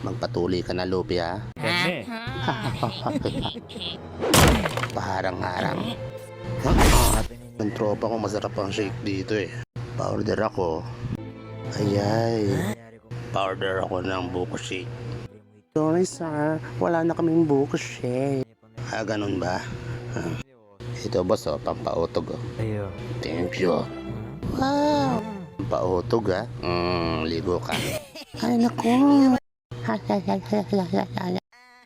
Magpatuloy ka na, Lupi, ha? Kami. Paharang-harang. Ang tropa ko, masarap ang shake dito eh. Pa-order ako. Ayay. Pa-order ako ng buko shake. Sorry sir, wala na kaming buko shake. Ganun ba? Ito boss, pampautog. Ayo. Thank you. Wow. Pautog, ha? Ligo ka. Ay naku.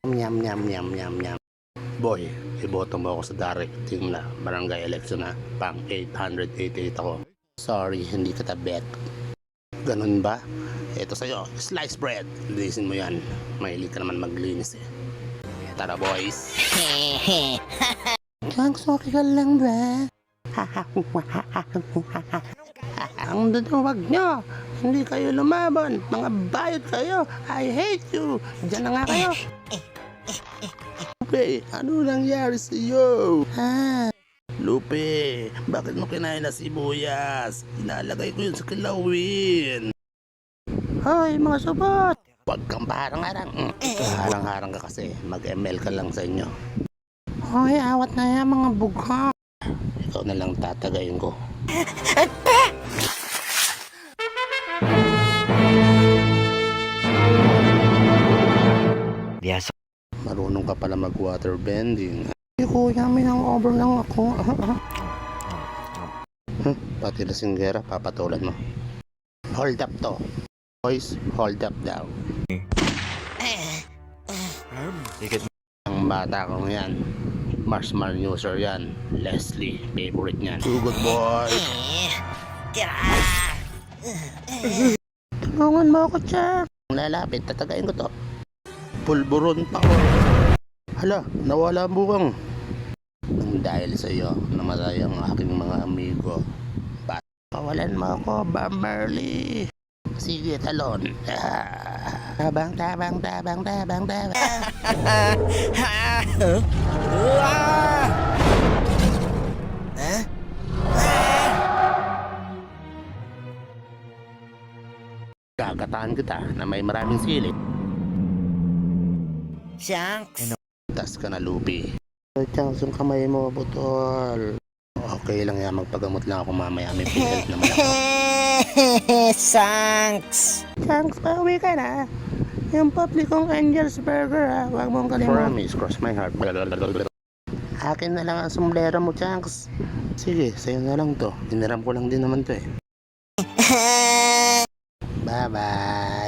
Nyam nyam nyam nyam nyam. Boy, iboto mo ako sa directing na barangay election na pang 888 ako. Sorry, hindi kita bet. Ganun ba? Ito sa'yo, slice bread. Linisin mo yan. Mahilig ka naman maglinis eh. Tara boys. Thanks, okay ka lang ba? Ang duduwag nyo. Hindi kayo lumaban. Mga bayot kayo. I hate you. Diyan na nga kayo. Lupe, ano nangyari sa iyo? Lupe, bakit mo kinain na sibuyas? Inalagay ko yun sa kilawin. Hoy, mga supot! Huwag kang paharang-harang. Harang-harang ka kasi. Mag-ML ka lang sa inyo. Hoy, awat na yan mga buga. Ikaw na lang tatagayin ko. Biasa. Marunong ka pala mag-water bending. Kuya, may hangover lang ako. Pati na singgera, papatulan mo. Hold up to. Boys, hold up daw. Sikit. Ang bata kong yan. Marshmallow user yan. Leslie, favorite niyan. Good boy. Tulungan mo ako, Jack. Lalapit, tatagayin ko to. Pulburon pa ko. Hala, nawala ang bukang. Nang dahil sa iyo, namatay ang aking mga amigo. Pawalan mo ako, Bamberly. Sige, talon. Tabang, tabang, tabang, tabang, tabang. Kakataan kita na may maraming sili. Shanks. Tas ka na, Lupi. Shanks, yung kamay mo, butol. Okay lang yan, magpagamot lang ako mamaya. May pilit naman ako. Shanks. Shanks, pauwi ka na. Yung public kong Angel's Burger, ha. Huwag mong kalimutan. Promise, cross my heart. Akin na lang ang sombrero mo, Shanks. Sige, sa'yo na lang to. Hiniram ko lang din naman to eh. Bye-bye.